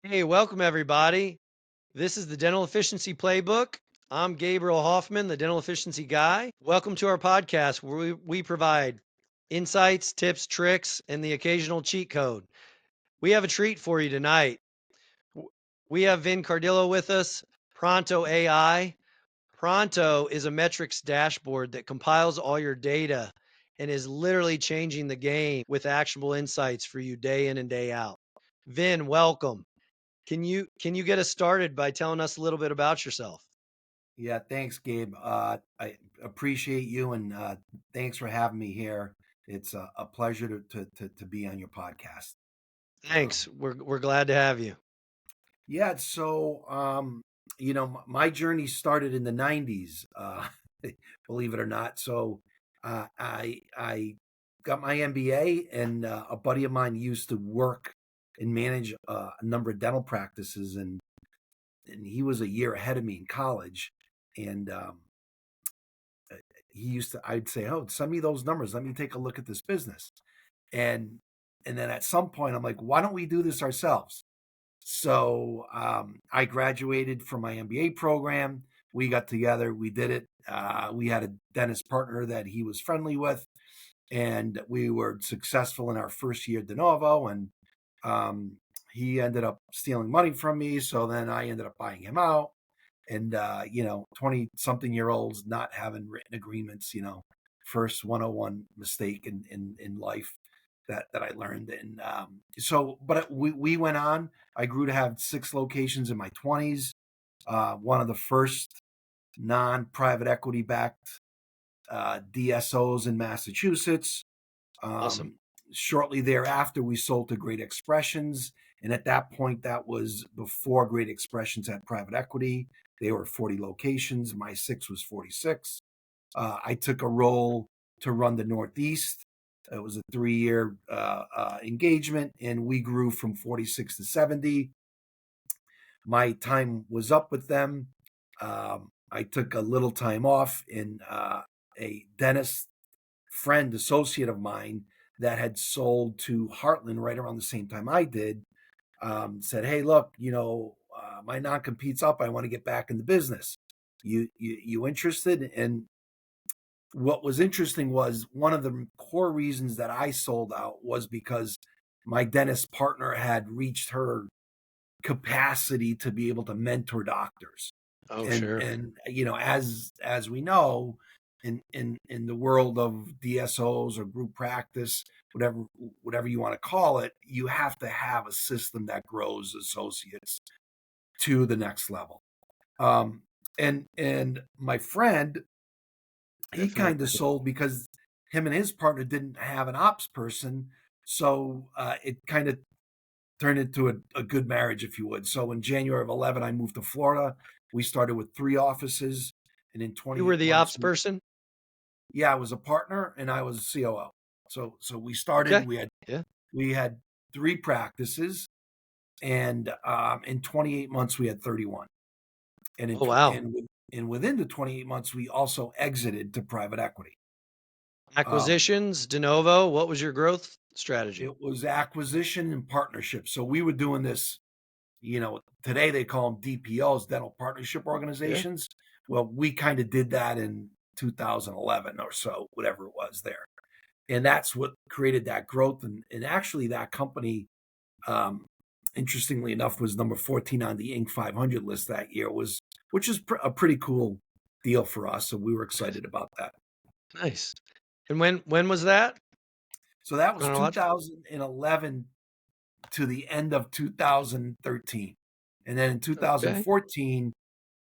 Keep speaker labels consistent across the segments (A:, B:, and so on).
A: Hey, welcome everybody. This is the Dental Efficiency Playbook. I'm Gabriel Hofmann, the Dental Efficiency Guy. Welcome to our podcast where we provide insights, tips, tricks, and the occasional cheat code. We have a treat for you tonight. W- We have Vin Cardillo with us, Pronto AI. Pronto is a metrics dashboard that compiles all your data and is literally changing the game with actionable insights for you day in and day out. Vin, welcome. Can you get us started by telling us a little bit about yourself?
B: Yeah, thanks, Gabe. I appreciate you and thanks for having me here. It's a pleasure to be on your podcast.
A: Thanks. We're glad to have you.
B: Yeah, so my journey started in the '90s, believe it or not. So I got my MBA, and a buddy of mine used to work and manage a number of dental practices, and he was a year ahead of me in college, and he used to I'd say, "Oh, send me those numbers. Let me take a look at this business." And then at some point I'm like, "Why don't we do this ourselves?" So I graduated from my MBA program. We got together, we did it. We had a dentist partner that he was friendly with, and we were successful in our first year de novo. And um, he ended up stealing money from me, so then I ended up buying him out. And 20 something year olds not having written agreements, first 101 mistake in life that I learned. And but we went on. I grew to have 6 locations in my 20s. One of the first non-private equity backed DSOs in Massachusetts.
A: Awesome.
B: Um, Shortly thereafter, we sold to Great Expressions. And at that point, that was before Great Expressions had private equity. They were 40 locations. My six was 46. I took a role to run the Northeast. It was a 3-year engagement, and we grew from 46 to 70. My time was up with them. I took a little time off, and a dentist friend, associate of mine that had sold to Heartland right around the same time I did, said, "Hey, look, my non compete's up. I want to get back in the business. You interested?" And what was interesting was one of the core reasons that I sold out was because my dentist partner had reached her capacity to be able to mentor doctors.
A: Oh,
B: and
A: sure.
B: and as we know, in the world of DSOs or group practice, whatever you want to call it, you have to have a system that grows associates to the next level. Um and and my friend, he kind of
A: Definitely.
B: sold because him and his partner didn't have an ops person. So it kind of turned into a good marriage, if you would. So in January of 11, I moved to Florida. We started with 3 offices, and in
A: You were
B: 28
A: the
B: months,
A: ops person?
B: yeah, I was a partner and I was a COO. So we started.
A: Okay.
B: We had
A: Yeah.
B: we had 3 practices, and in 28 months we had 31. And
A: Oh, wow.
B: within the 28 months, we also exited to private equity. Um,
A: Acquisitions, de novo. What was your growth strategy?
B: it was acquisition and partnership. So we were doing this. Today they call them DPOs, dental partnership
A: Yeah.
B: organizations. Well, we kind of did that in 2011 or so, whatever it was there. And that's what created that growth. And actually, that company, um, interestingly enough, was number 14 on the Inc. 500 list that year, which is a pretty cool deal for us. So we were excited about that.
A: Nice. And when was that?
B: So that was
A: Chronological.
B: 2011 to the end of 2013. And then in
A: Okay.
B: 2014,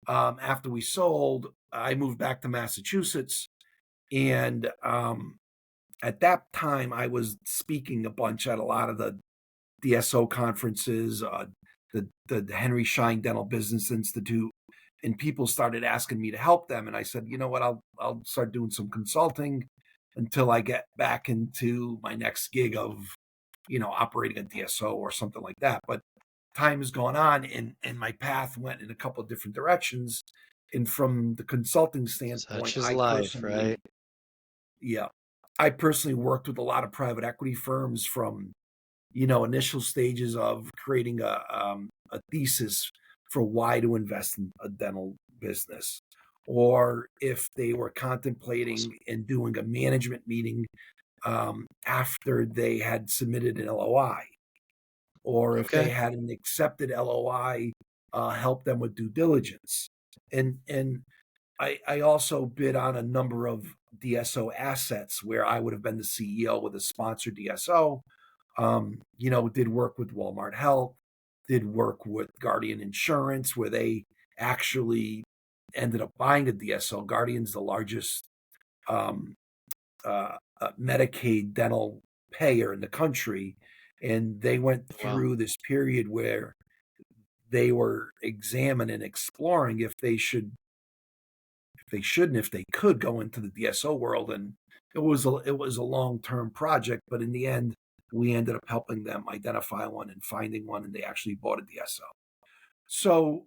B: after we sold, I moved back to Massachusetts. And at that time, I was speaking a bunch at a lot of the DSO conferences, the Henry Schein Dental Business Institute, and people started asking me to help them. And I said, you know what, I'll start doing some consulting until I get back into my next gig of, operating a DSO or something like that. But time has gone on, and my path went in a couple of different directions. And from the consulting
A: Such
B: standpoint,
A: is life, right?
B: yeah, I personally worked with a lot of private equity firms from, initial stages of creating a thesis for why to invest in a dental business, or if they were
A: Awesome.
B: contemplating and doing a management meeting after they had submitted an LOI, or if they
A: Okay.
B: had an accepted LOI, help them with due diligence. And I also bid on a number of DSO assets where I would have been the CEO with a sponsored DSO. Did work with Walmart Health, did work with Guardian Insurance, where they actually ended up buying a DSO. Guardian's the largest um, Medicaid dental payer in the country, and they went
A: Wow.
B: through this period where they were examining and exploring if they could go into the DSO world, and it was a long-term project, but in the end, we ended up helping them identify one and finding one, and they actually bought a DSO. So,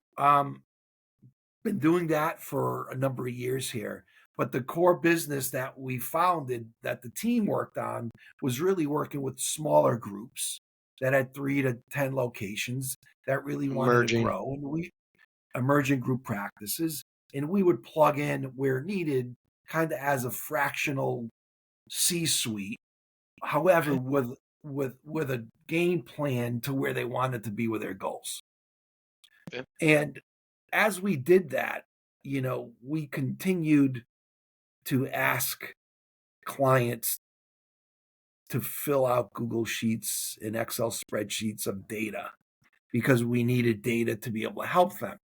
B: been doing that for a number of years here. But the core business that we founded, that the team worked on, was really working with smaller groups that had 3 to 10 locations that really wanted to
A: Emerging.
B: grow, and we emerging group practices, and we would plug in where needed, kind of as a fractional C-suite. However,
A: Okay.
B: with a game plan to where they wanted to be with their goals.
A: Okay.
B: And as we did that, we continued to ask clients to fill out Google Sheets and Excel spreadsheets of data because we needed data to be able to help them.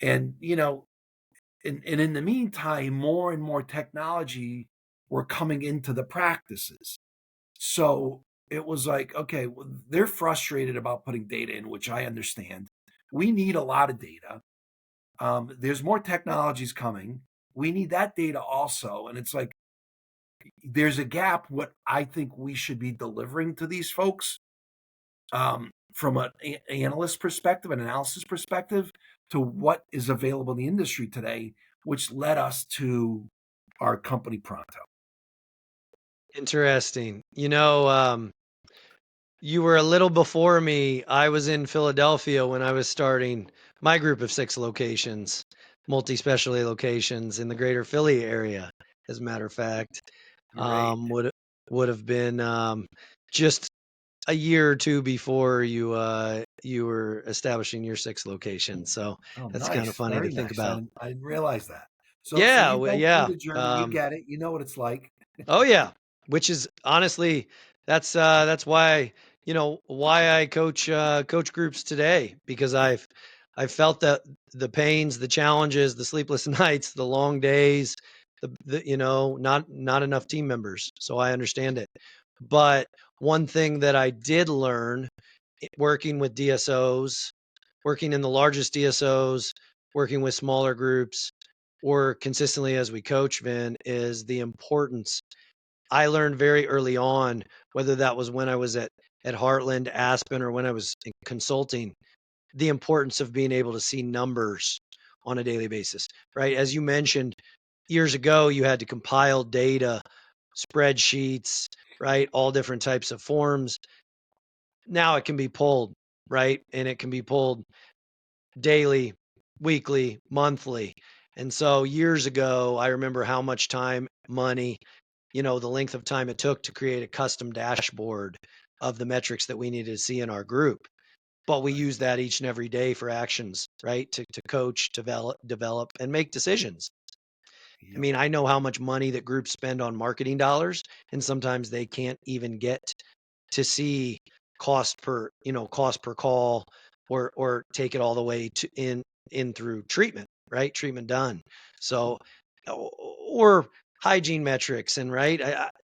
B: And, and in the meantime, more and more technology were coming into the practices. So it was like, okay, well, they're frustrated about putting data in, which I understand. We need a lot of data. There's more technologies coming. We need that data also. And it's like, there's a gap what I think we should be delivering to these folks from an analyst perspective, an analysis perspective, to what is available in the industry today, which led us to our company Pronto.
A: Interesting. You were a little before me. I was in Philadelphia when I was starting my group of 6 locations, multi-specialty locations in the greater Philly area, as a matter of fact.
B: Great.
A: Would have been, just a year or 2 before you were establishing your 6 locations, so
B: Oh,
A: that's kinda
B: nice.
A: funny to
B: Very
A: think
B: nice. I
A: about.
B: didn't, I didn't realize that. So
A: Yeah,
B: you've been through
A: yeah,
B: the journey. You get it. You know what it's like.
A: oh yeah, which is honestly that's why why I coach groups today because
B: Yeah.
A: I've felt the pains, the challenges, the sleepless nights, the long days, the not enough team members. So I understand it. But one thing that I did learn working with DSOs, working in the largest DSOs, working with smaller groups, or consistently as we coach, Vin, is the importance I learned very early on, whether that was when I was at Heartland, Aspen, or when I was in consulting, the importance of being able to see numbers on a daily basis, right? As you mentioned, years ago, you had to compile data, spreadsheets, right? All different types of forms. Now it can be pulled, right? And it can be pulled daily, weekly, monthly. And so years ago, I remember how much time, money, the length of time it took to create a custom dashboard of the metrics that we needed to see in our group. But we
B: Right.
A: use that each and every day for actions, right? To coach, develop, and make decisions. I
B: Yep.
A: mean, I know how much money that groups spend on marketing dollars, and sometimes they can't even get to see cost per call or take it all the way to in through treatment, right? Treatment done. So or hygiene metrics and right?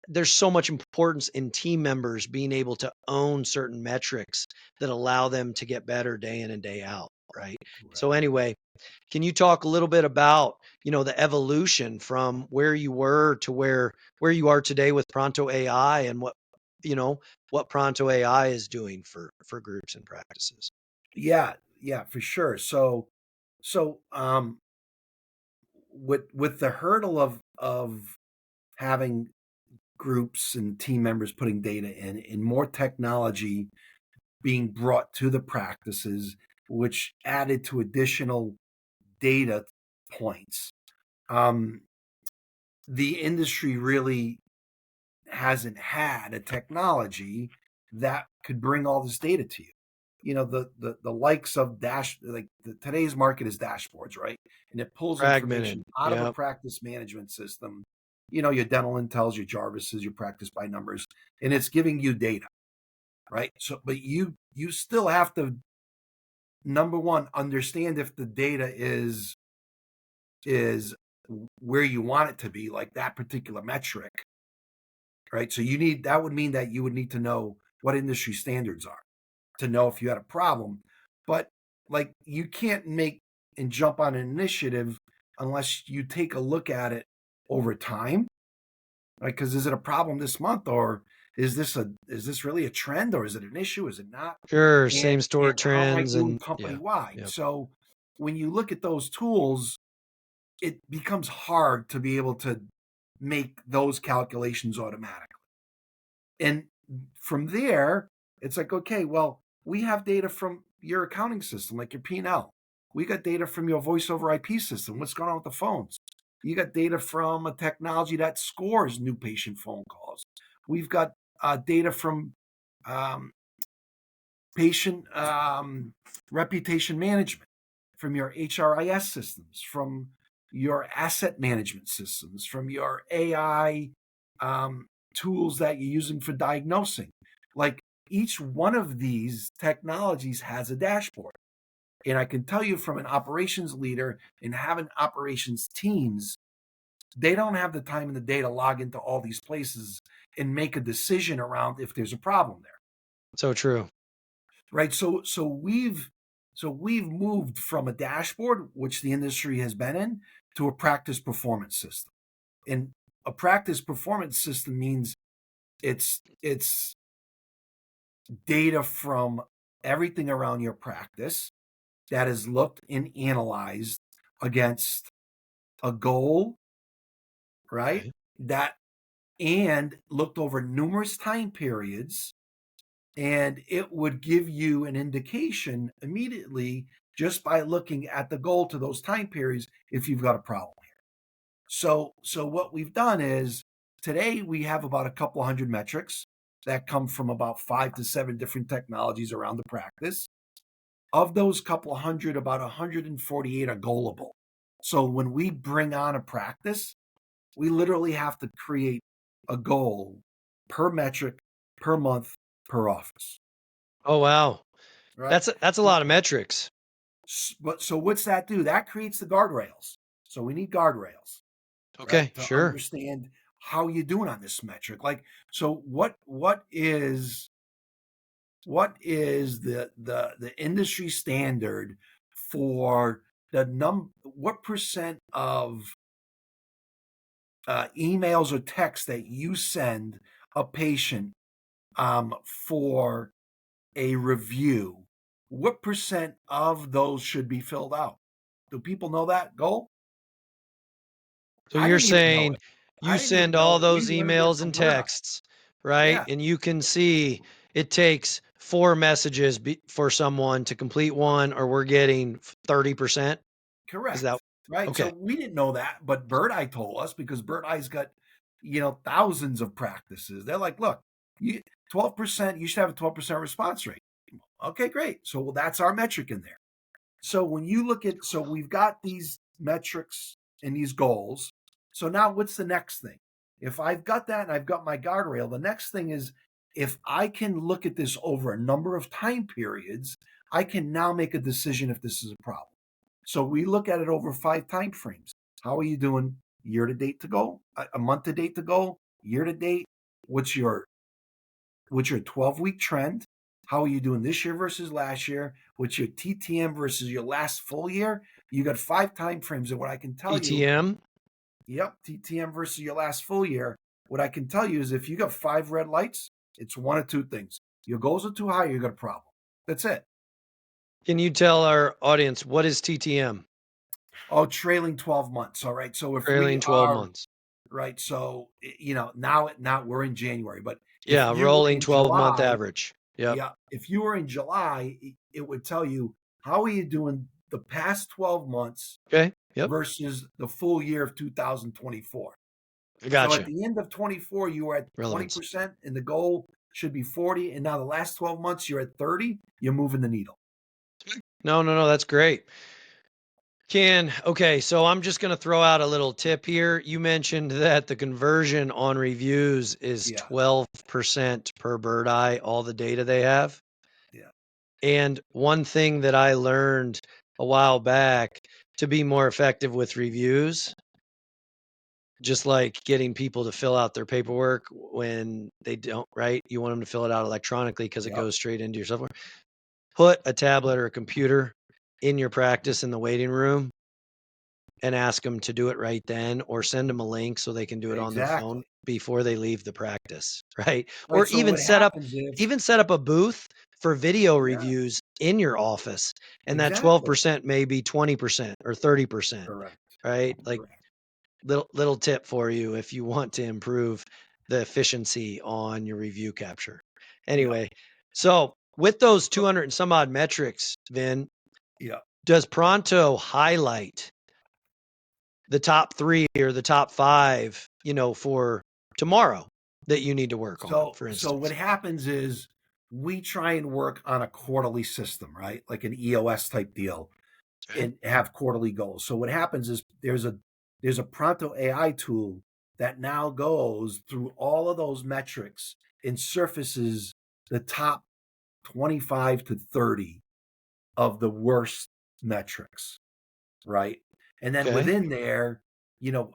A: There's so much importance in team members being able to own certain metrics that allow them to get better day in and day out, right? So
B: Right.
A: anyway, can you talk a little bit about, the evolution from where you were to where you are today with Pronto AI and you know, what Pronto AI is doing for groups and practices?
B: Yeah. Yeah. For sure. So with the hurdle of having groups and team members putting data in, and more technology being brought to the practices, which added to additional data points. The industry really hasn't had a technology that could bring all this data to you. You know, the likes of today's market is dashboards, right? And it pulls
A: Fragmented.
B: information out of a
A: Yep.
B: practice management system. You know, your dental intels, your Jarvises, your practice by numbers, and it's giving you data, right? So, but you still have to, number one, understand if the data is where you want it to be, like that particular metric, right? So that would mean that you would need to know what industry standards are to know if you had a problem. But like, you can't make and jump on an initiative unless you take a look at it over time, right? Because is it a problem this month, or is this really a trend, or is it an issue? Is it not?
A: Sure. Same
B: And
A: store
B: how am I
A: trends
B: doing
A: and
B: company
A: yeah.
B: wide?
A: Yep.
B: So when you look at those tools, it becomes hard to be able to make those calculations automatically. And from there, it's like, okay, well, we have data from your accounting system, like your P&L. We got data from your voice over IP system. What's going on with the phones? You got data from a technology that scores new patient phone calls. We've got data from um, patient reputation management, from your HRIS systems, from your asset management systems, from your AI tools that you're using for diagnosing. Like, each one of these technologies has a dashboard. And I can tell you, from an operations leader and having operations teams, they don't have the time in the day to log into all these places and make a decision around if there's a problem there.
A: So true.
B: Right. So we've moved from a dashboard, which the industry has been in, to a practice performance system. And a practice performance system means it's data from everything around your practice that is looked and analyzed against a goal, right?
A: Okay.
B: That and looked over numerous time periods, and it would give you an indication immediately just by looking at the goal to those time periods if you've got a problem here. So what we've done is, today we have about a couple hundred metrics that come from about 5 to 7 different technologies around the practice. Of those couple hundred, about 148 are goalable. So when we bring on a practice, we literally have to create a goal per metric, per month, per office,
A: Oh wow.
B: right?
A: That's a lot of metrics.
B: But so what's that do? That creates the guardrails. So we need guardrails, right,
A: Okay,
B: to
A: sure.
B: understand how you're doing on this metric. Like, so what is the industry standard for what percent of emails or texts that you send a patient for a review? What percent of those should be filled out? Do people know that goal?
A: So
B: I
A: you're
B: didn't even know
A: saying
B: it.
A: you
B: I didn't even
A: send
B: know
A: all
B: it. We
A: those
B: learned it
A: emails
B: from
A: and
B: Bird Eye.
A: texts, right?
B: Yeah,
A: And you can see it takes 4 messages for someone to complete one, or we're getting 30%. Is that
B: correct. Right. So
A: okay?
B: we didn't know that, but Bird Eye told us, because Bird Eye's got, thousands of practices. They're like, look, you 12%, you should have a 12% response rate. Okay, great. So, well, that's our metric in there. So when you look at, so we've got these metrics and these goals. So now what's the next thing? If I've got that and I've got my guardrail, the next thing is, if I can look at this over a number of time periods, I can now make a decision if this is a problem. So we look at it over 5 time frames. How are you doing year to date to go, a month to date to go, year to date? What's your 12-week trend? How are you doing this year versus last year? What's your TTM versus your last full year? You got 5 time frames. And what I can tell you,
A: ETM.
B: yep, TTM versus your last full year. What I can tell you is, if you got 5 red lights, it's one of two things. Your goals are too high, you got a problem. That's it.
A: Can you tell our audience what is TTM?
B: Oh, trailing 12 months. All right. So if we
A: Trailing 12
B: are
A: months.
B: right, so now we're in January, but if
A: Yeah,
B: you were
A: rolling
B: in
A: 12-month
B: July,
A: average. Yep.
B: yeah, if you were in July, it would tell you How are you doing the past 12 months
A: Okay. Yep.
B: versus the full year of 2024?
A: I
B: So
A: got
B: at
A: you.
B: the end of 24, you were at
A: Relevance.
B: 20%, and the goal should be 40. And now the last 12 months, you're at 30. You're moving the needle.
A: No, no, no. That's great. Okay, so I'm just going to throw out a little tip here. You mentioned that the conversion on reviews is
B: Yeah,
A: 12% per bird eye, all the data they have.
B: yeah,
A: And one thing that I learned a while back to be more effective with reviews, just like getting people to fill out their paperwork when they don't, right? You want them to fill it out electronically because it
B: yep,
A: goes straight into your software. Put a tablet or a computer in your practice in the waiting room and ask them to do it right then, or send them a link so they can do it on their phone
B: exactly.
A: before they leave the practice, right?
B: Right.
A: Or
B: So what happens if,
A: even set up a booth for video
B: yeah,
A: reviews in your office, and that
B: exactly.
A: 12% may be 20% or 30%,
B: Correct.
A: right? Like
B: Correct.
A: little tip for you if you want to improve the efficiency on your review capture.
B: Yeah.
A: Anyway, so with those 200 and some odd metrics, Vin,
B: Yeah.
A: does Pronto highlight the top 3 or the top 5, for tomorrow that you need to work on,
B: So
A: for
B: so what
A: instance?
B: happens is we try and work on a quarterly system, right? Like an EOS type deal,
A: Okay.
B: and have quarterly goals. So what happens is there's a Pronto AI tool that now goes through all of those metrics and surfaces the top 25 to 30 of the worst metrics, right? And then
A: Okay.
B: within there,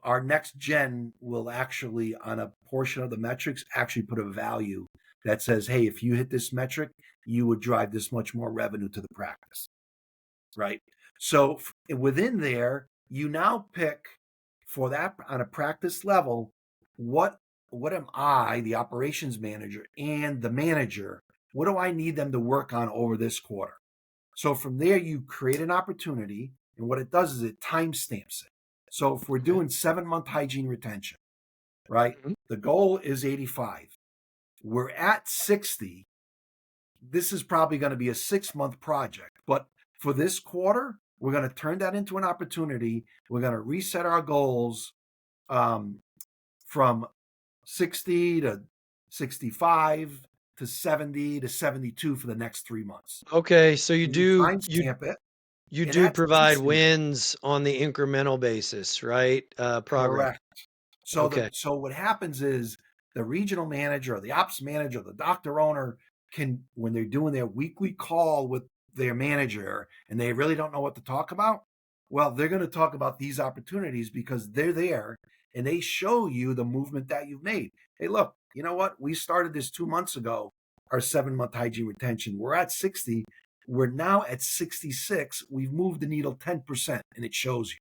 B: our next gen will actually, on a portion of the metrics, actually put a value that says, hey, if you hit this metric, you would drive this much more revenue to the practice, right? So within there, you now pick for that on a practice level, what what am I, the operations manager and the manager, what do I need them to work on over this quarter? So from there, you create an opportunity, and what it does is it timestamps it. So if we're
A: Okay.
B: doing 7 month hygiene retention, right?
A: Mhm.
B: The goal is 85. We're at 60. This is probably going to be a 6 month project, but for this quarter, we're going to turn that into an opportunity. We're going to reset our goals um, from 60 to 65 to 70 to 72 for the next 3 months.
A: Okay, so
B: And you timestamp it,
A: you
B: and
A: do
B: that's
A: provide
B: instant.
A: wins on the incremental basis, right? Progress.
B: Correct.
A: Okay.
B: So what happens is the regional manager or the ops manager, the doctor owner can, when they're doing their weekly call with their manager and they really don't know what to talk about, well, they're going to talk about these opportunities because they're there and they show you the movement that you've made. Hey, look, you know what? We started this 2 months ago, our 7 month hygiene retention. We're at 60. We're now at 66. We've moved the needle 10%, and it shows you,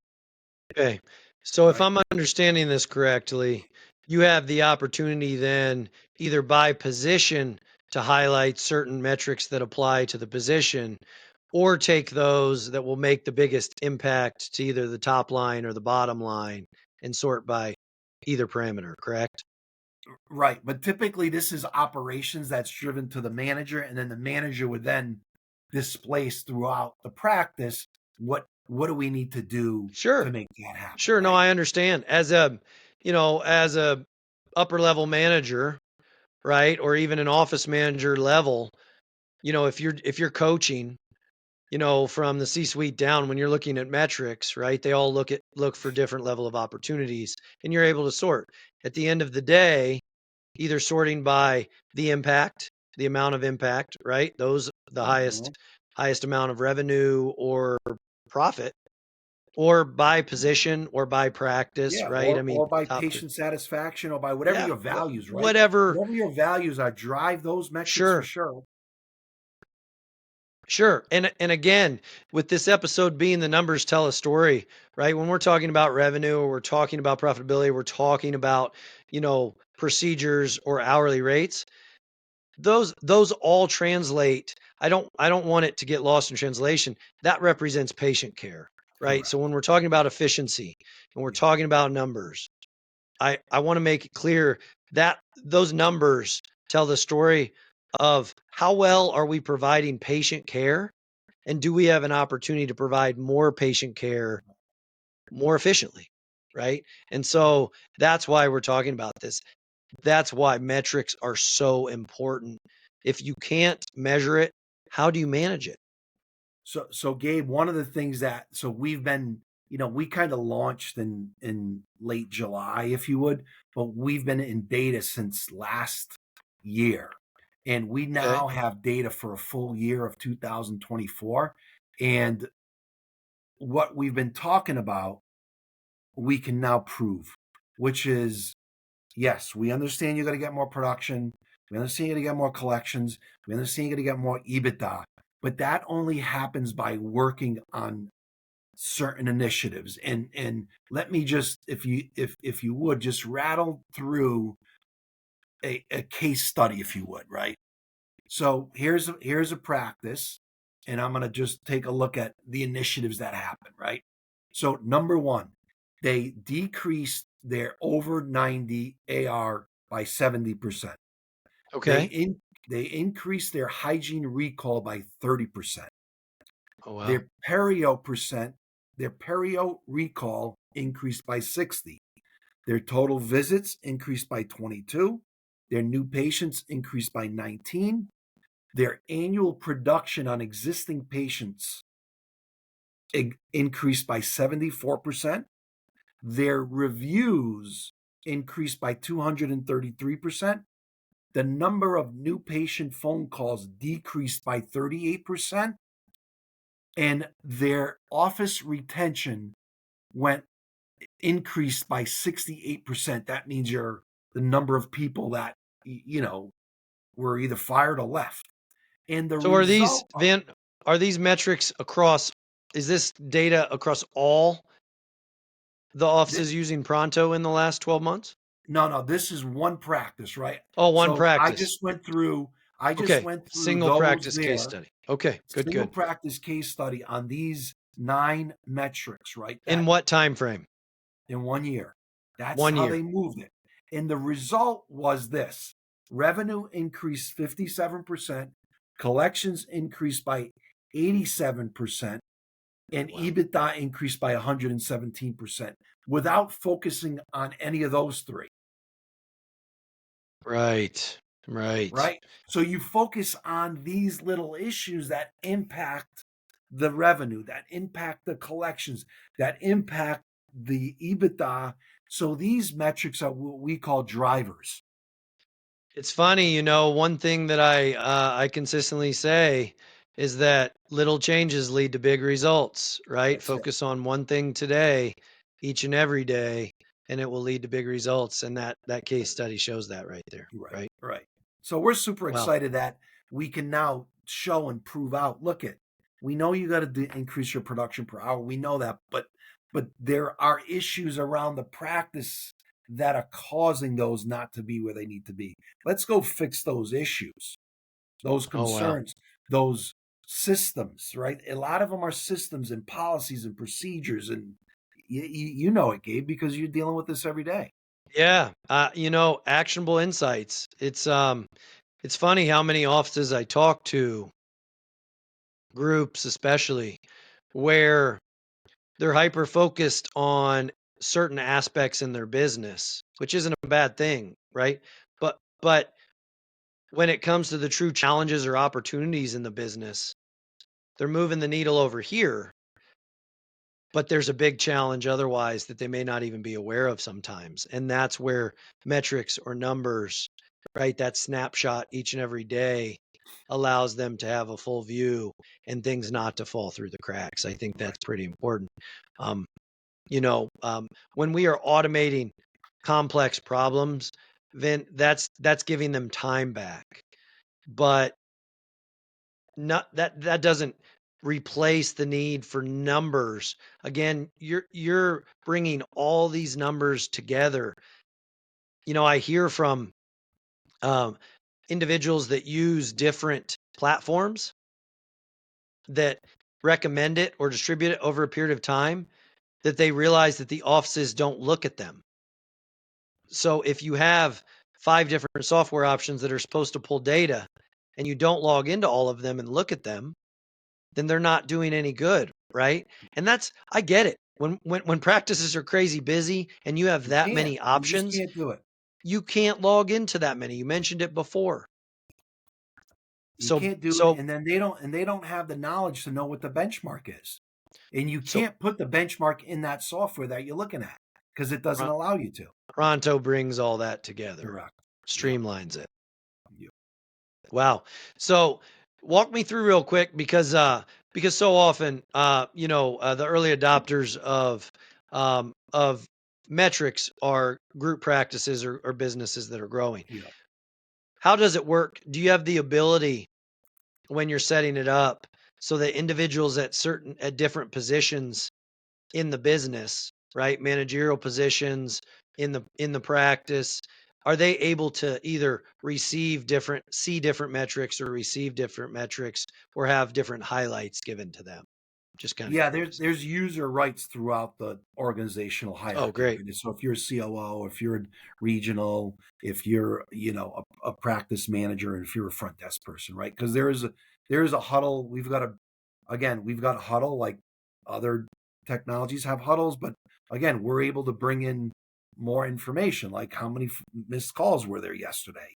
A: Okay. So if
B: right?
A: I'm understanding this correctly, you have the opportunity then either by position to highlight certain metrics that apply to the position or take those that will make the biggest impact to either the top line or the bottom line and sort by either parameter, correct?
B: Right. But typically, this is operations that's driven to the manager, and then the manager would then displace throughout the practice what do we need to do to
A: Sure.
B: make that happen,
A: Sure. No,
B: right?
A: I understand. As a upper level manager, right? Or even an office manager level, if you're coaching, from the C-suite down, when you're looking at metrics, right? They all look for different level of opportunities, and you're able to sort. At the end of the day, either sorting by the impact, the amount of impact, right? Those the
B: Mhm.
A: highest amount of revenue or profit, or by position or by practice,
B: Yeah,
A: right? I mean,
B: or by
A: top 3.
B: patient satisfaction, or by whatever
A: Yeah,
B: your values, right?
A: whatever.
B: Whatever your values are, drive those metrics for
A: Sure.
B: sure.
A: Sure. And again, with this episode being the numbers tell a story, right? When we're talking about revenue or we're talking about profitability, we're talking about, procedures or hourly rates. Those all translate. I don't want it to get lost in translation. That represents patient care, right? So
B: Correct.
A: when we're talking about efficiency and we're
B: Yeah.
A: talking about numbers, I want to make it clear that those numbers tell the story of how well are we providing patient care And do we have an opportunity to provide more patient care more efficiently? Right. And so that's why we're talking about this. That's why metrics are so important. If you can't measure it, how do you manage it?
B: So Gabe, one of the things that we've been, we kind of launched in late July, if you would, but we've been in beta since last year, and we
A: Okay.
B: now have data for a full year of 2024, and what we've been talking about, we can now prove, which is yes, we understand you got to get more production. We understand you got to get more collections. We understand you got to get more EBITDA. But that only happens by working on certain initiatives. And let me just, if you would, just rattle through a case study, if you would, right? So here's a practice, and I'm gonna just take a look at the initiatives that happen, right? So number one, they decreased their over 90 AR by 70%. They
A: Okay.
B: in they increased their hygiene recall by 30%.
A: Oh, wow.
B: Their perio percent, their perio recall increased by 60. Their total visits increased by 22. Their new patients increased by 19. Their annual production on existing patients increased by 74%. Their reviews increased by 233%. The number of new patient phone calls decreased by 38%. And their office retention went increased by 68%. That means the number of people that, were either fired or left. And the
A: So are these,
B: result,
A: Vin, are these metrics across, is this data across all the offices using Pronto in the last 12 months?
B: no, this is one practice, right?
A: Oh, one
B: So
A: practice.
B: I just
A: Okay.
B: went through
A: Single
B: those
A: practice case
B: there,
A: study. Okay. Good,
B: single
A: good.
B: practice case study on these 9 metrics, right?
A: In
B: That
A: what time frame?
B: in 1 year. That's
A: 1
B: how
A: year.
B: they moved it. And the result was this: revenue increased 57%, collections increased by 87%, and
A: Wow.
B: EBITDA increased by 117% without focusing on any of those three.
A: Right. Right.
B: Right? So you focus on these little issues that impact the revenue, that impact the collections, that impact the EBITDA. So these metrics are what we call drivers.
A: It's funny, one thing that I consistently say is that little changes lead to big results, right?
B: That's it.
A: Focus on one thing today, each and every day, and it will lead to big results. And that case study shows that right there,
B: Right,
A: right?
B: right. So we're super
A: Well,
B: excited that we can now show and prove out. Look at, we know you got to increase your production per hour. We know that, but there are issues around the practice that are causing those not to be where they need to be. Let's go fix those issues, those
A: oh wow.
B: concerns, those systems. Right? A lot of them are systems and policies and procedures, and you know it, Gabe, because you're dealing with this every day.
A: Yeah. Actionable insights. It's funny how many offices I talk to, groups especially, where they're hyper focused on certain aspects in their business, which isn't a bad thing, right? But when it comes to the true challenges or opportunities in the business, they're moving the needle over here, but there's a big challenge otherwise that they may not even be aware of sometimes. And that's where metrics or numbers, right? That snapshot each and every day allows them to have a full view and things not to fall through the cracks. I think
B: Right.
A: that's pretty important. Um, when we are automating complex problems, then that's giving them time back. But not that doesn't replace the need for numbers. Again, you're bringing all these numbers together. I hear from um, individuals that use different platforms that recommend it or distribute it over a period of time that they realize that the offices don't look at them. So if you have 5 different software options that are supposed to pull data and you don't log into all of them and look at them, then they're not doing any good, right? And I get it. When practices are crazy busy and you have that many
B: You just
A: options,
B: can't do it.
A: you can't log into that many. You mentioned it before.
B: You
A: So
B: can't do it,
A: so
B: and then they don't have the knowledge to know what the benchmark is. And you
A: so
B: can't put the benchmark in that software that you're looking at because it doesn't
A: Pron-
B: allow you to.
A: Pronto brings all that together,
B: Correct. Yep.
A: streamlines it.
B: Yep.
A: Wow. So walk me through real quick because so often the early adopters of metrics are group practices or businesses that are growing.
B: Yep.
A: How does it work? Do you have the ability when you're setting it up so that individuals at different positions in the business, right? Managerial positions in the practice, are they able to either see different metrics or receive different metrics or have different highlights given to them? Just kind of
B: Yeah,
A: curious.
B: there's user rights throughout the organizational
A: Oh,
B: hierarchy,
A: great.
B: right? So if you're a COO, if you're a regional, if you're, a practice manager, and if you're a front desk person, right? Because there is a huddle. We've got a huddle like other technologies have huddles, but again, we're able to bring in more information, like how many missed calls were there yesterday?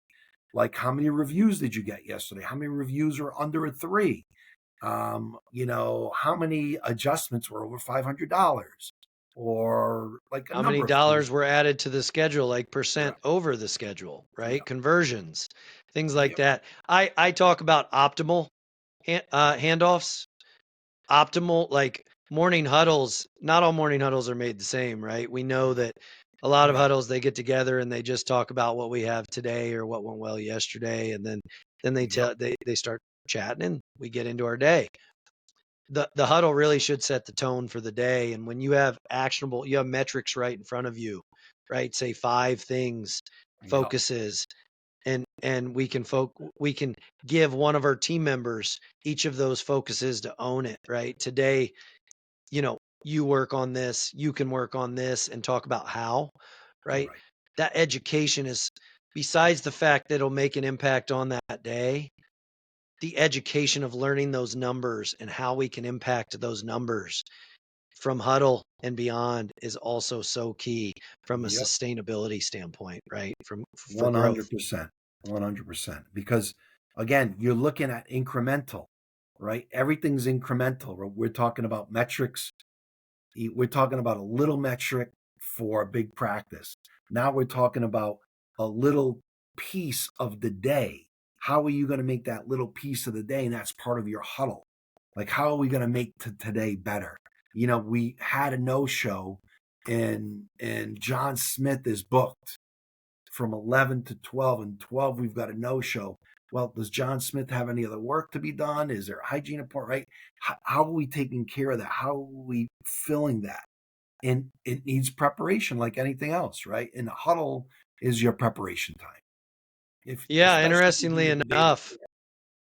B: Like how many reviews did you get yesterday? How many reviews are under a 3? How many adjustments were over $500 or like a
A: How many
B: number of things.
A: dollars were added to the schedule, like percent
B: Correct.
A: over the schedule,
B: Yeah.
A: right? Conversions, things like
B: Yep.
A: that. I talk about optimal handoffs. Optimal, like morning huddles, not all morning huddles are made the same, right? We know
B: Right.
A: that a lot of
B: Right.
A: huddles, they get together and they just talk about what we have today or what went well yesterday. And then
B: Yep.
A: they start chatting and we get into our day. The huddle really should set the tone for the day. And when you have metrics right in front of you, right? Say 5 things,
B: Yep.
A: focuses, and we can give one of our team members each of those focuses to own it, right? Today, you work on this, you can work on this and talk about how, right?
B: Right.
A: That education is, besides the fact that it'll make an impact on that day, the education of learning those numbers and how we can impact those numbers from huddle and beyond is also so key from a
B: Yep.
A: sustainability standpoint, right? For growth.
B: 100%. 100%. Because again, you're looking at incremental, right? Everything's incremental. We're talking about metrics. We're talking about a little metric for a big practice. Now we're talking about a little piece of the day. How are you going to make that little piece of the day? And that's part of your huddle. Like, how are we going to make today better? We had a no show, and John Smith is booked from 11 to 12, and 12 we've got a no show. Well, does John Smith have any other work to be done? Is there a hygiene report, right? How are we taking care of that? How are we filling that? And it needs preparation like anything else, right? And the huddle is your preparation time. If
A: Yeah,
B: especially if you're
A: interestingly
B: doing it the day
A: enough,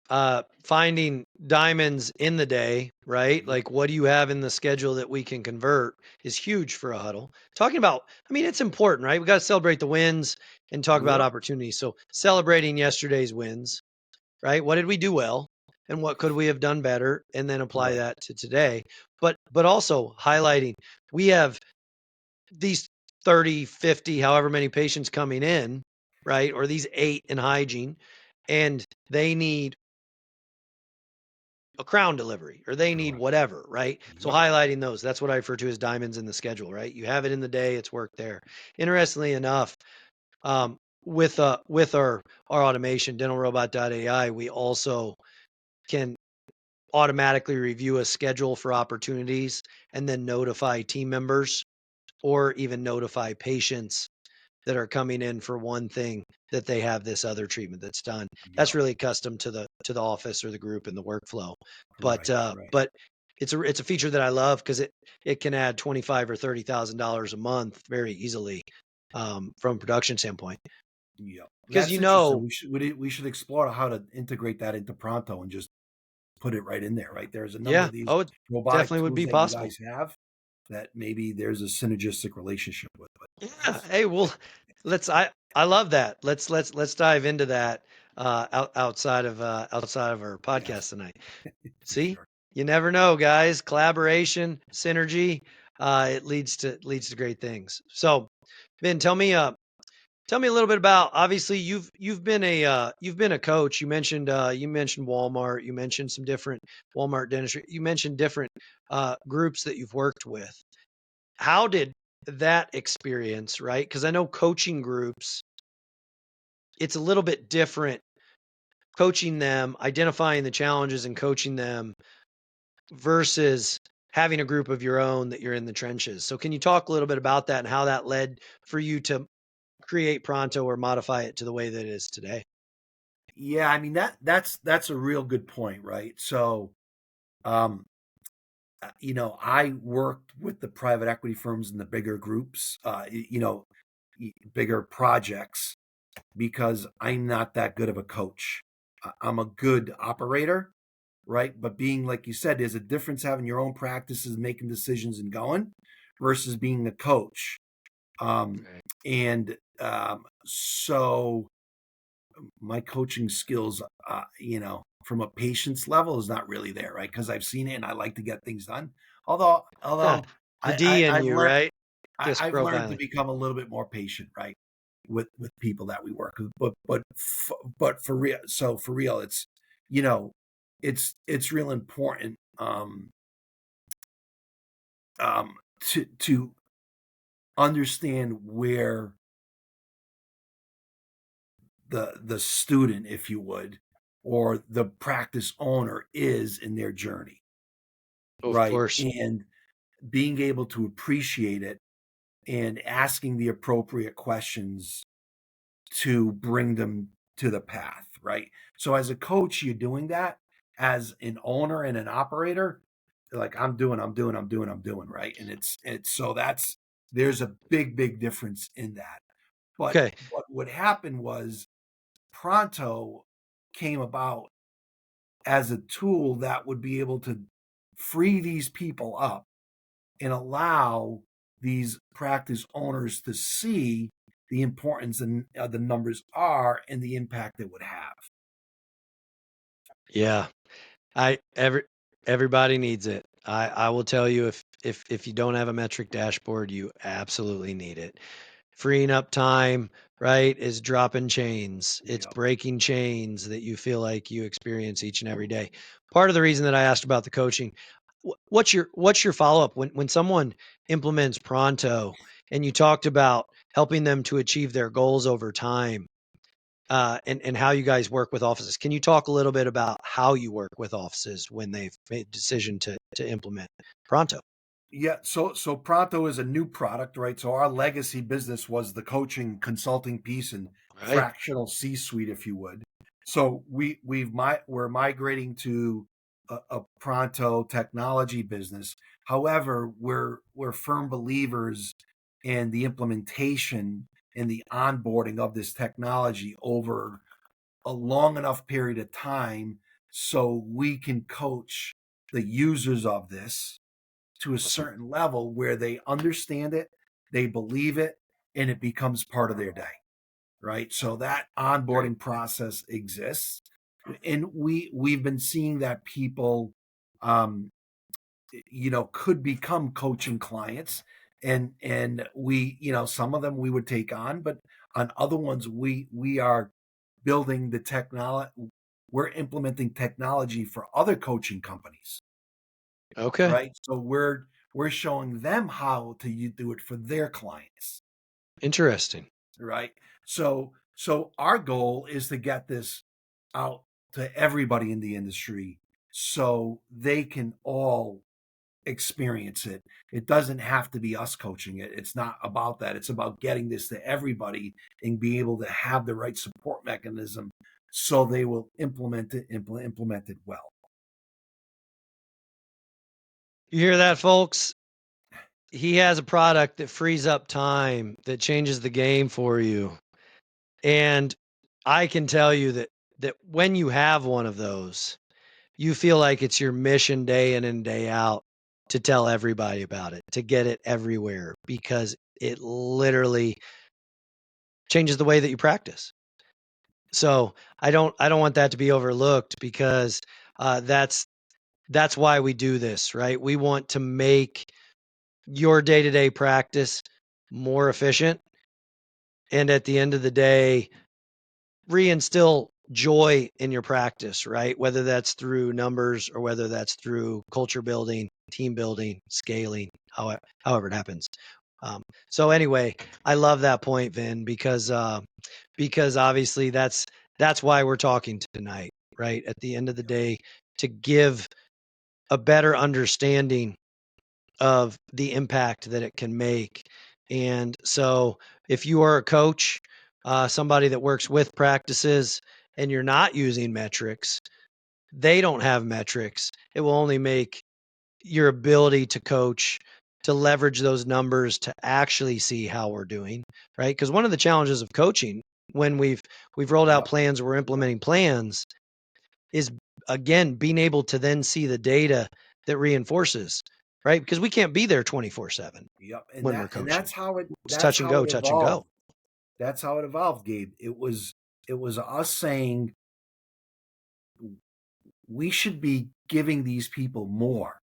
B: before.
A: finding diamonds in the day, right?
B: Yep.
A: Like, what do you have in the schedule that we can convert is huge for a huddle. Talking about, I mean, it's important, right? We got to celebrate the wins and talk about
B: Yep.
A: opportunities. So, celebrating yesterday's wins, right? What did we do well? And what could we have done better? And then apply
B: Right.
A: that to today. But also highlighting we have these 30, 50, however many patients coming in, right? Or these 8 in hygiene, and they need a crown delivery or they need
B: Correct.
A: whatever, right? So
B: Yep.
A: highlighting those, that's what I refer to as diamonds in the schedule, right? You have it in the day, it's work there. Interestingly enough, with our automation, dentalrobot.ai, we also can automatically review a schedule for opportunities and then notify team members or even notify patients that are coming in for one thing that they have this other treatment that's done. That's
B: Yep.
A: really custom to the office or the group and the workflow. But
B: Right.
A: uh,
B: Right.
A: but it's a feature that I love because it can add 25 or $30,000 a month very easily from a production standpoint.
B: Yep.
A: Because
B: That's interesting. We should explore how to integrate that into Pronto and just put it right in there, right? There's a number
A: yeah,
B: of these
A: oh, it
B: robotic
A: definitely would
B: tools
A: be
B: that you
A: possible.
B: guys have that maybe there's a synergistic relationship with, but
A: Yeah.
B: that's
A: Hey, well, I love that. Let's dive into that outside of our
B: yes,
A: podcast tonight.
B: for
A: See?
B: sure.
A: You never know, guys. Collaboration, synergy, it leads to great things. So, Ben, tell me a little bit about, obviously you've been a coach. You mentioned Walmart, you mentioned some different Walmart dentistry. You mentioned different groups that you've worked with. How did that experience, right? Cuz I know coaching groups, it's a little bit different coaching them, identifying the challenges and coaching them versus having a group of your own that you're in the trenches. So can you talk a little bit about that and how that led for you to create Pronto or modify it to the way that it is today?
B: Yeah, I mean that's a real good point, right? So, um, I worked with the private equity firms and the bigger groups, bigger projects because I'm not that good of a coach. I'm a good operator, right? But being, like you said, there's a difference having your own practices, making decisions, and going versus being a coach. Um,
A: Right.
B: so my coaching skills, from a patience level is not really there, right? Because I've seen it and I like to get things done. Although
A: The D in
B: I've
A: you,
B: learned
A: right? Disc
B: I've learned to
A: profiling.
B: become a little bit more patient, right, with people that we work with. But for real, it's you know, it's real important to understand where the student, if you would, or the practice owner is in their journey,
A: Of
B: right?
A: course.
B: And being able to appreciate it and asking the appropriate questions to bring them to the path, right? So as a coach, you're doing that. As an owner and an operator, like I'm doing, right? And it's so that's there's a big difference in that. But
A: Okay.
B: what happened was Pronto came about as a tool that would be able to free these people up and allow these practice owners to see the importance and the numbers are and the impact it would have.
A: Yeah. I everybody needs it. I will tell you, if you don't have a metric dashboard, you absolutely need it. Freeing up time, right, is dropping chains. It's
B: Yep.
A: breaking chains that you feel like you experience each and every day. Part of the reason that I asked about the coaching, what's your follow-up when someone implements Pronto and you talked about helping them to achieve their goals over time, and how you guys work with offices. Can you talk a little bit about how you work with offices when they've made a decision to implement Pronto?
B: Yeah, so Pronto is a new product, right? So our legacy business was the coaching consulting piece and
A: Right.
B: fractional C-suite, if you would. So we're migrating to a Pronto technology business. However, we're firm believers in the implementation and the onboarding of this technology over a long enough period of time so we can coach the users of this to a
A: Awesome.
B: certain level where they understand it, they believe it, and it becomes part of their day, right? So that
A: Great.
B: onboarding process exists, and we've been seeing that people, um, could become coaching clients, and some of them we would take on, but on other ones we are building the technology. We're implementing technology for other coaching companies,
A: Okay.
B: right? So we're showing them how to do it for their clients,
A: Interesting.
B: right? So our goal is to get this out to everybody in the industry so they can all experience it. It doesn't have to be us coaching it. It's not about that. It's about getting this to everybody and be able to have the right support mechanism so they will implement it well.
A: You hear that, folks? He has a product that frees up time, that changes the game for you. And I can tell you that when you have one of those, you feel like it's your mission day in and day out to tell everybody about it, to get it everywhere because it literally changes the way that you practice. So I don't want that to be overlooked because that's that's why we do this, right? We want to make your day-to-day practice more efficient, and at the end of the day, reinstill joy in your practice, right? Whether that's through numbers or whether that's through culture building, team building, scaling, however it happens. So anyway, I love that point, Vin, because obviously that's why we're talking tonight, right? At the end of the day, to give a better understanding of the impact that it can make. And so if you are a coach, somebody that works with practices and you're not using metrics, they don't have metrics. It will only make your ability to coach, to leverage those numbers to actually see how we're doing, right? Because one of the challenges of coaching when we've rolled out
B: Yep.
A: plans, we're implementing plans, is again being able to then see the data that reinforces, right? Because we can't be there 24/7
B: Yep. And
A: when we're
B: that and
A: coaching. It's
B: that's
A: touch and
B: how
A: go,
B: it
A: touch and go.
B: evolved. That's how it evolved, Gabe. It was us saying we should be giving these people more,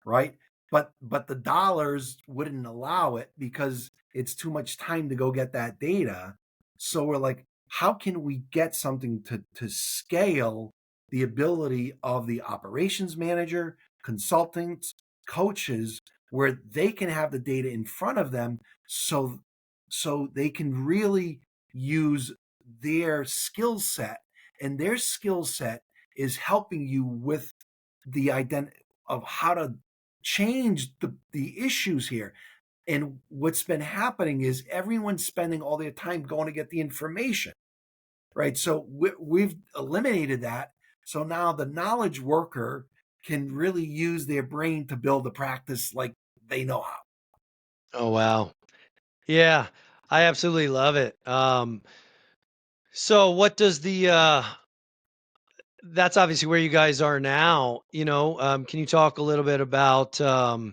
B: right? But the dollars wouldn't allow it because it's too much time to go get that data. So we're like, how can we get something to scale the ability of the operations manager, consultants, coaches, where they can have the data in front of them so they can really use their skill set, and their skill set is helping you with the identity of how to change the issues here. And what's been happening is everyone's spending all their time going to get the information, right? So we've eliminated that. So now the knowledge worker can really use their brain to build a practice like they know how.
A: Oh wow. Yeah, I absolutely love it. So what does the that's obviously where you guys are now, can you talk a little bit about I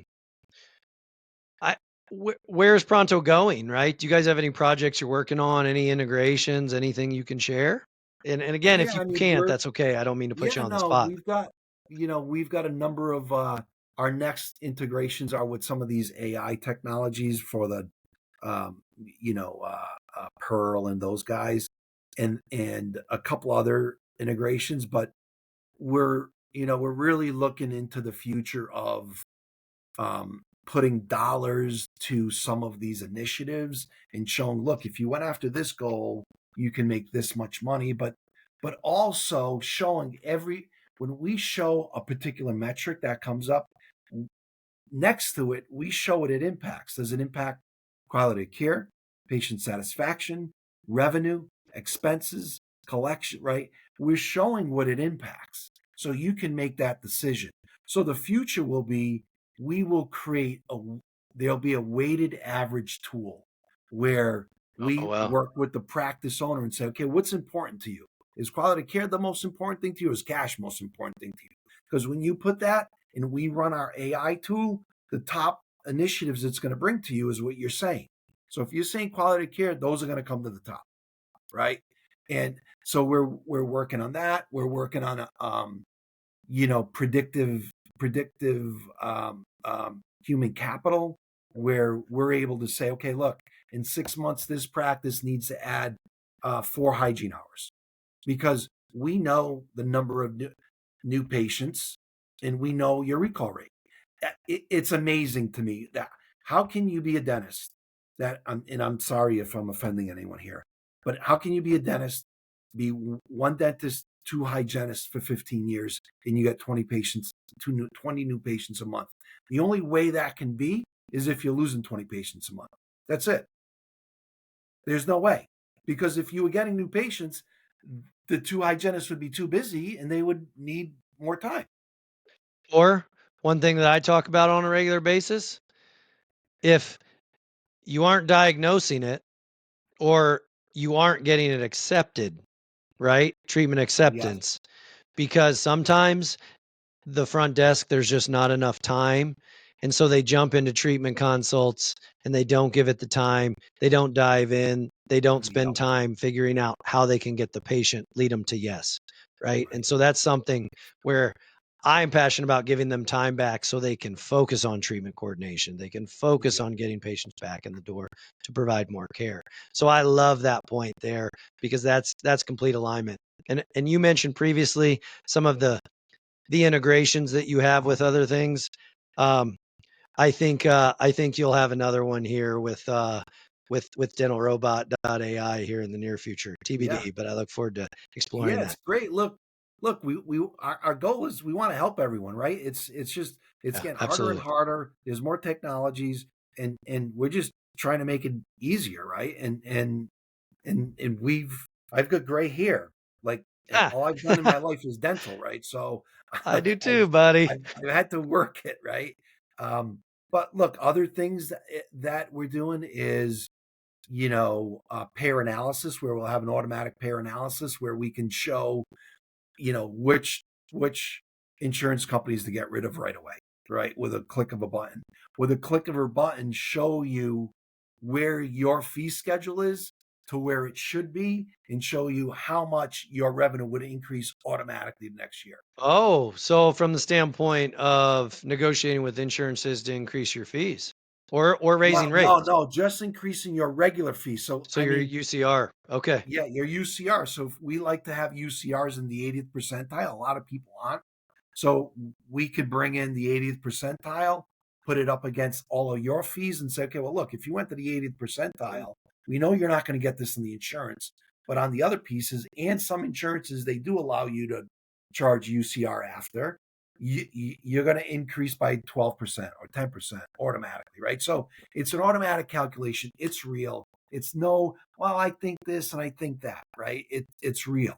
A: where's Pronto going, right? Do you guys have any projects you're working on, any integrations, anything you can share? And again, if
B: Yeah,
A: you
B: I mean,
A: can't, that's okay. I don't mean to put you
B: yeah,
A: on the
B: no,
A: spot.
B: we've got a number of our next integrations are with some of these AI technologies for the Pearl and those guys, and a couple other integrations. But we're really looking into the future of putting dollars to some of these initiatives and showing, look, if you went after this goal, you can make this much money. But also showing when we show a particular metric that comes up, next to it, we show what it impacts. Does it impact quality of care, patient satisfaction, revenue, expenses, collection, right? We're showing what it impacts so you can make that decision. So the future will be we will create there'll be a weighted average tool where
A: Oh
B: we
A: well.
B: work with the practice owner and say, okay, what's important to you? Is quality care the most important thing to you? Is cash most important thing to you? Because when you put that and we run our AI tool, the top initiatives it's going to bring to you is what you're saying. So if you're saying quality care, those are going to come to the top, right? And so we're working on that. We're working on predictive human capital, where we're able to say, okay, look, in 6 months this practice needs to add 4 hygiene hours because we know the number of new patients and we know your recall rate. It's amazing to me that how can you be a dentist and I'm sorry if I'm offending anyone here, but how can you be a dentist, be one dentist, two hygienists for 15 years, and you get 20 new patients a month? The only way that can be is if you're losing 20 patients a month. That's it. There's no way. Because if you were getting new patients, the two hygienists would be too busy and they would need more time.
A: Or one thing that I talk about on a regular basis, if you aren't diagnosing it or you aren't getting it accepted, right? Treatment
B: Yes.
A: acceptance. Because sometimes the front desk, there's just not enough time. And so they jump into treatment consults and they don't give it the time. They don't dive in. They don't
B: Yep.
A: spend time figuring out how they can get the patient, lead them to yes. Right. And
B: Right.
A: so that's something where I'm passionate about giving them time back so they can focus on treatment coordination. They can focus
B: Yep.
A: on getting patients back in the door to provide more care. So I love that point there because that's complete alignment. And you mentioned previously some of the integrations that you have with other things. Um, I think you'll have another one here with dentalrobot.ai here in the near future.
B: Yeah.
A: TBD, but I look forward to exploring
B: Yeah,
A: that.
B: it's great. Look, we our goal is we want to help everyone, right? It's just it's
A: Yeah,
B: getting harder and
A: absolutely.
B: harder. There's more technologies and we're just trying to make it easier, right? And I've got gray hair. Like and
A: Ah,
B: all I've done in my life is dental, right? So
A: I do
B: I've
A: too, buddy.
B: I've had to work it, right? But look, other things that we're doing is pair analysis where we'll have an automatic pair analysis where we can show, which insurance companies to get rid of right away, right? With a click of a button. With a click of a button, show you where your fee schedule is to where it should be and show you how much your revenue would increase automatically next year.
A: Oh, so from the standpoint of negotiating with insurances to increase your fees or raising
B: Well, no,
A: rates.
B: no, just increasing your regular fee. So,
A: So
B: I
A: your
B: mean,
A: UCR. Okay.
B: yeah, your UCR. So if we like to have UCRs in the 80th percentile. A lot of people aren't. So we could bring in the 80th percentile, put it up against all of your fees and say, okay, well, look, if you went to the 80th percentile, we know you're not going to get this in the insurance. But on the other pieces, and some insurances, they do allow you to charge UCR after. You're going to increase by 12% or 10% automatically, right? So it's an automatic calculation. It's real. It's no, well, I think this and I think that, right? It's real.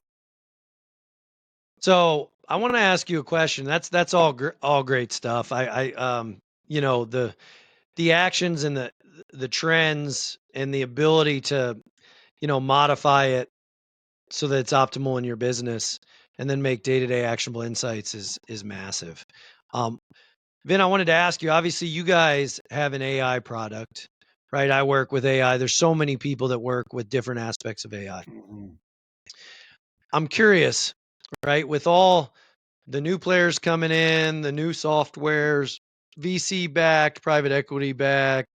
A: So I want to ask you a question. That's all great stuff. You know, the actions and the trends and the ability to, modify it so that it's optimal in your business and then make day-to-day actionable insights is massive. Um, Vin, I wanted to ask you, obviously you guys have an AI product, right? I work with AI. There's so many people that work with different aspects of AI.
B: Mhm.
A: I'm curious, right? With all the new players coming in, the new softwares, VC backed, private equity backed,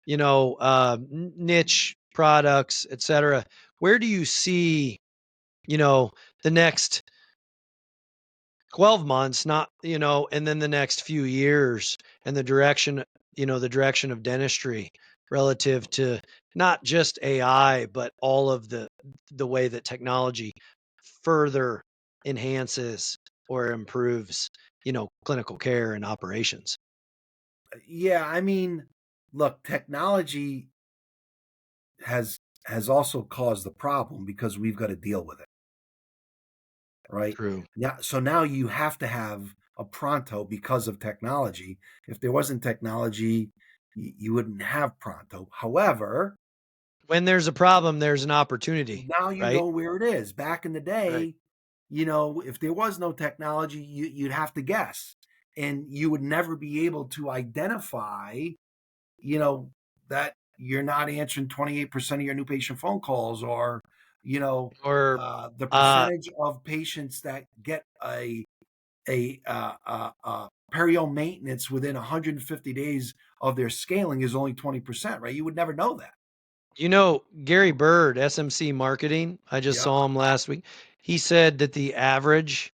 A: niche products, et cetera. Where do you see, the next 12 months, not, and then the next few years and the direction of dentistry relative to not just AI, but all of the way that technology further enhances or improves, clinical care and operations.
B: Yeah, I mean, look, technology has has also caused the problem because we've got to deal with it, right?
A: True.
B: Yeah, so now you have to have a Pronto because of technology. If there wasn't technology, you wouldn't have Pronto. However,
A: When there's a problem, there's an opportunity,
B: now you
A: right?
B: know where it is. Back in the
A: Right.
B: day, if there was no technology, you'd have to guess, and you would never be able to identify, you know, that you're not answering 28% of your new patient phone calls, or
A: Or
B: the
A: uh
B: percentage of patients that get a perio maintenance within 150 days of their scaling is only 20%, right? You would never know that.
A: Gary Bird, SMC Marketing, I just
B: Yeah,
A: saw him last week. He said that the average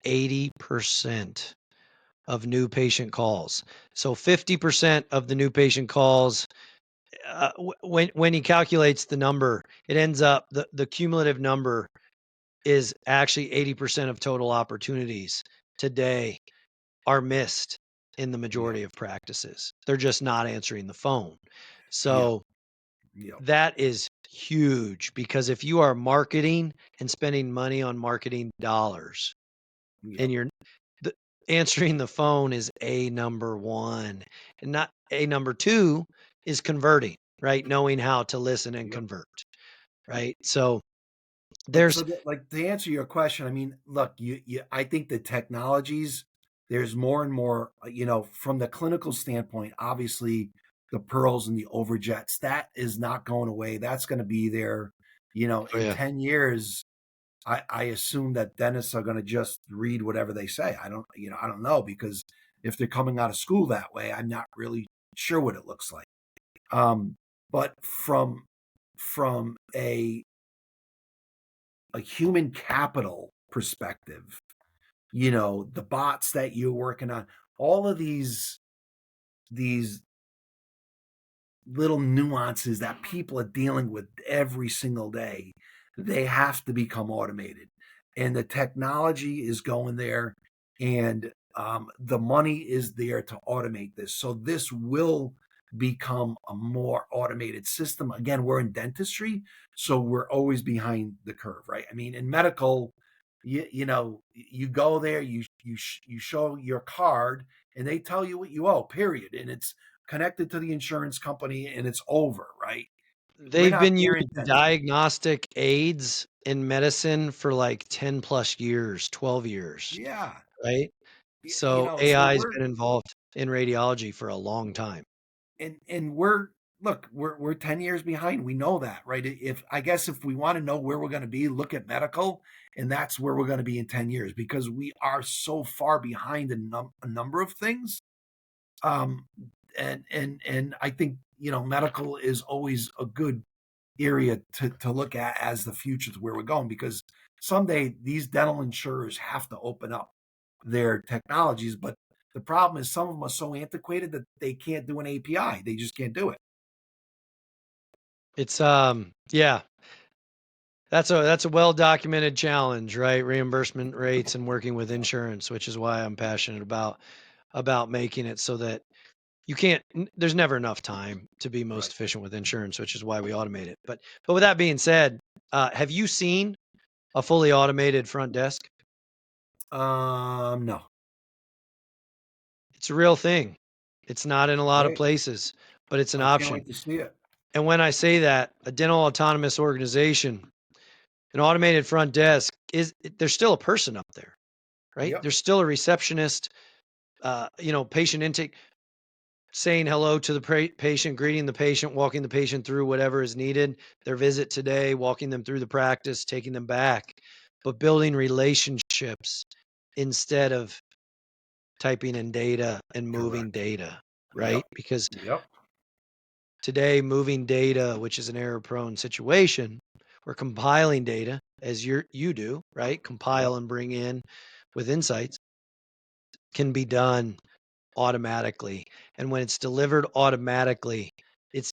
A: 80% of new patient calls. So 50% of the new patient calls, when he calculates the number, it ends up the cumulative number is actually 80% of total opportunities today are missed in the
B: yeah,
A: majority of practices. They're just not answering the phone.
B: yeah,
A: So
B: yeah,
A: that is huge because if you are marketing and spending money on marketing dollars
B: yeah,
A: and the, answering the phone is a number one and not a number two is converting, right? Knowing how to listen and
B: yeah.
A: convert, right? So
B: So
A: there's
B: like to answer your question, I mean, look, I think the technologies, there's more and more, from the clinical standpoint, obviously the pearls and the overjets, that is not going away. That's going to be there,
A: oh
B: in
A: yeah,
B: 10 years. I assume that dentists are going to just read whatever they say. I don't know, because if they're coming out of school that way, I'm not really sure what it looks like. Um, but from a human capital perspective, the bots that you're working on, all of these little nuances that people are dealing with every single day, they have to become automated. And the technology is going there, and the money is there to automate this. So this will become a more automated system. Again, we're in dentistry, so we're always behind the curve, right? I mean, in medical, you go there, you show your card, and they tell you what you owe, period. And it's connected to the insurance company, and it's over, right? We're
A: They've
B: not
A: been
B: there
A: using
B: in dentistry.
A: diagnostic aids in medicine for like 10 plus years, 12 years,
B: Yeah.
A: right? So
B: So
A: AI has been involved in radiology for a long time.
B: and we're look, we're 10 years behind. We know that, right? If I guess if we want to know where we're going to be, look at medical, and that's where we're going to be in 10 years, because we are so far behind in a number of things. Um and I think, medical is always a good area to look at as the future to where we're going, because someday these dental insurers have to open up their technologies. But the problem is some of them are so antiquated that they can't do an API. They just can't do it.
A: It's yeah, that's a well documented challenge, right? Reimbursement rates and working with
B: Yep.
A: insurance, which is why I'm passionate about making it so that you can't there's never enough time to be most
B: Right.
A: efficient with insurance, which is why we automate it. But with that being said, have you seen a fully automated front desk?
B: No.
A: It's a real thing. It's not in a lot of
B: Great.
A: place, but it's an
B: I can't
A: option.
B: wait to see it.
A: And when I say that, a dental autonomous organization, an automated front desk there's still a person up there, right?
B: Yep.
A: There's still a receptionist, patient intake, saying hello to the patient, greeting the patient, walking the patient through whatever is needed, their visit today, walking them through the practice, taking them back, but building relationships instead of typing in data and moving
B: Correct.
A: data, right?
B: Yep.
A: Because
B: Yep.
A: today, moving data, which is an error-prone situation, we're compiling data as you do, right? Compile
B: Yep.
A: and bring in with insights can be done automatically. And when it's delivered automatically, it's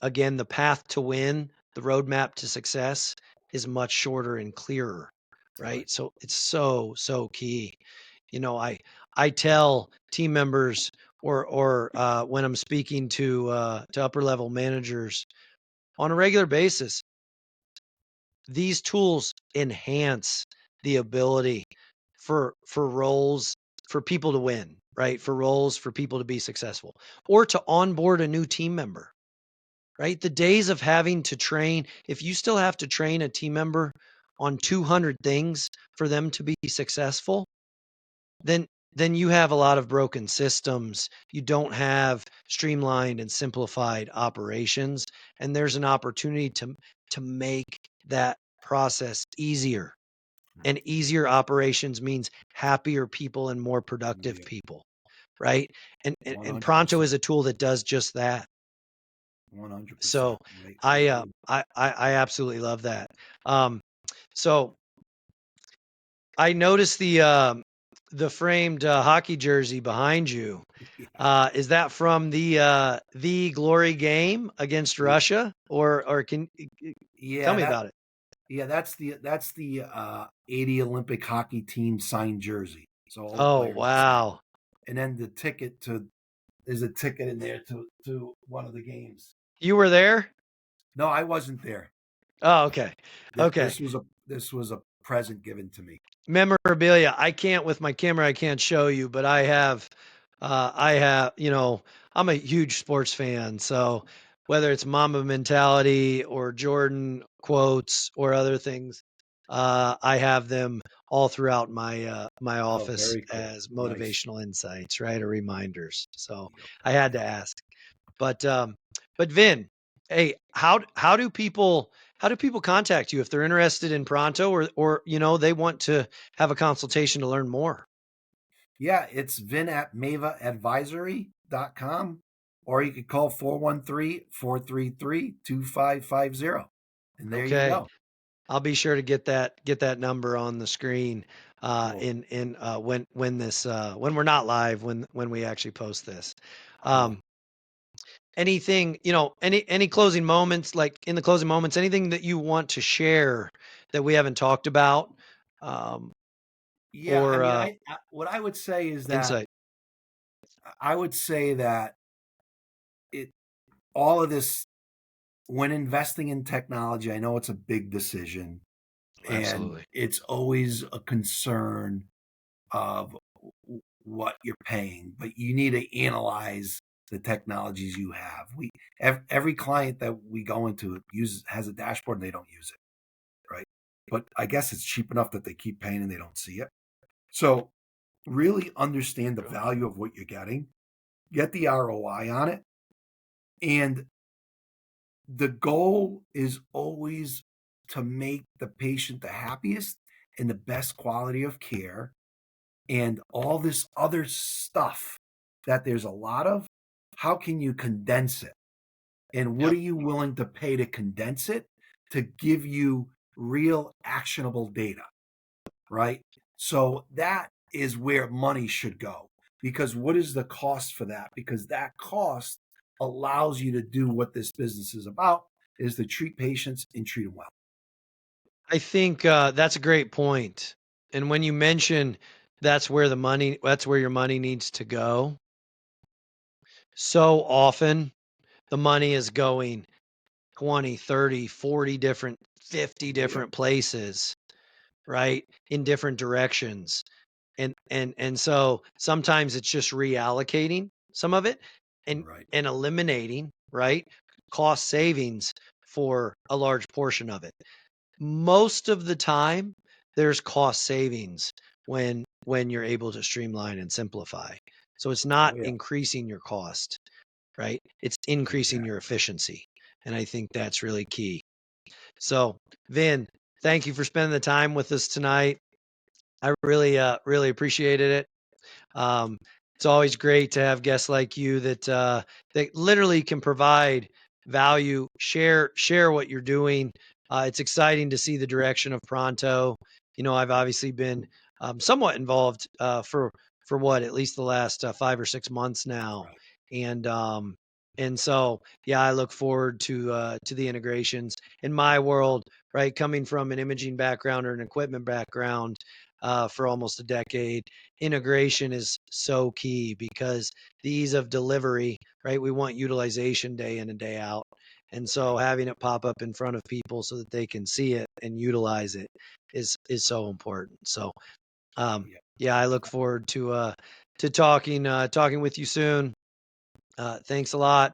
A: again the path to win, the roadmap to success is much shorter and clearer,
B: Right.
A: right? So it's so key. You know, I tell team members or when I'm speaking to upper level managers on a regular basis, these tools enhance the ability for roles for people to win, right? For roles for people to be successful or to onboard a new team member, right? The days of having to train, if you still have to train a team member on 200 things for them to be successful, then then you have a lot of broken systems. You don't have streamlined and simplified operations, and there's an opportunity to make that process easier. And easier operations means happier people and more productive
B: Yep.
A: people, right? And Pronto
B: 100%.
A: is a tool that does just that.
B: 100%.
A: So
B: I
A: I
B: agree.
A: I absolutely love that. Um, so I noticed the framed hockey jersey behind you. Is that from the glory game against
B: Yeah.
A: Russia, or tell
B: Yeah,
A: me about it?
B: that's the 80 Olympic hockey team signed jersey. So all the
A: Oh
B: players are signed.
A: wow,
B: And then there's a ticket in there to one of the games.
A: you were there?
B: No, I wasn't there.
A: Oh okay, okay.
B: This was a present given to me.
A: Memorabilia. I can't with my camera. I can't show you, but I have. I have. I'm a huge sports fan, so whether it's Mamba mentality or Jordan quotes or other things, I have them all throughout my
B: Oh,
A: office
B: very cool.
A: as
B: Nice.
A: motivational insights, right, or reminders. So
B: Yep.
A: I had to
B: Yep.
A: ask. But Vin, hey, how do people? How do people contact you if they're interested in Pronto or they want to have a consultation to learn more?
B: Yeah, it's Vin at maevaadvisory.com, or you could call 413-433-2550. And there you
A: Okay.
B: go.
A: I'll be sure to get that number on the screen
B: Cool.
A: when we're not live, when we actually post this.
B: Cool.
A: Um, anything, any closing moments, like in the closing moments, anything that you want to share that we haven't talked about, um,
B: Yeah, I
A: or
B: mean, what I would say is that
A: insight?
B: I would say that it all of this when investing in technology, I know it's a big decision and
A: Absolutely.
B: it's always a concern of what you're paying, but you need to analyze the technologies you have. Every client that we go into uses has a dashboard and they don't use it, right? But I guess it's cheap enough that they keep paying and they don't see it. So really understand the value of what you're getting, get the ROI on it, and the goal is always to make the patient the happiest and the best quality of care and all this other stuff that there's a lot of. How can you condense it? And what
A: Yep.
B: are you willing to pay to condense it to give you real actionable data, right? So that is where money should go. Because what is the cost for that? Because that cost allows you to do what this business is about, is to treat patients and treat them well.
A: I think that's a great point. And when you mention that's where your money needs to go. So often the money is going 20, 30, 40 different, 50
B: Yep.
A: different places, right? In different directions. And so sometimes it's just reallocating some of it and
B: Right.
A: and eliminating, right? Cost savings for a large portion of it. Most of the time, there's cost savings when you're able to streamline and simplify. So it's
B: Oh
A: not
B: yeah.
A: increasing your cost, right? It's increasing your
B: Exactly.
A: efficiency. And I think that's really key. So, Vin, thank you for spending the time with us tonight. I really appreciated it. Um, it's always great to have guests like you that literally can provide value, share what you're doing. It's exciting to see the direction of Pronto. I've obviously been somewhat involved for what at least the last 5 or 6 months now,
B: Right.
A: and so yeah, I look forward to the integrations in my world. Right, coming from an imaging background or an equipment background for almost a decade, integration is so key because the ease of delivery, right? We want utilization day in and day out. And so
B: Right.
A: having it pop up in front of people so that they can see it and utilize it is so important. So
B: Yeah.
A: yeah, I look forward to talking with you soon. Thanks a lot.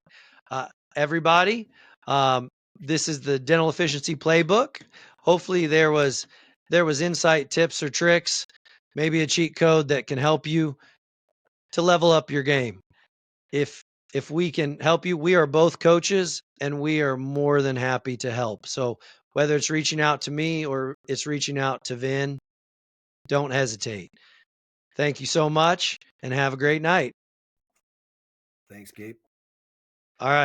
A: Uh, everybody. Um, this is the dental efficiency playbook. Hopefully there was insight, tips or tricks, maybe a cheat code that can help you to level up your game. If if we can help you, we are both coaches and we are more than happy to help. So whether it's reaching out to me or it's reaching out to Vin, don't hesitate. Thank you so much and have a great night.
B: Thanks, Gabe.
A: All right.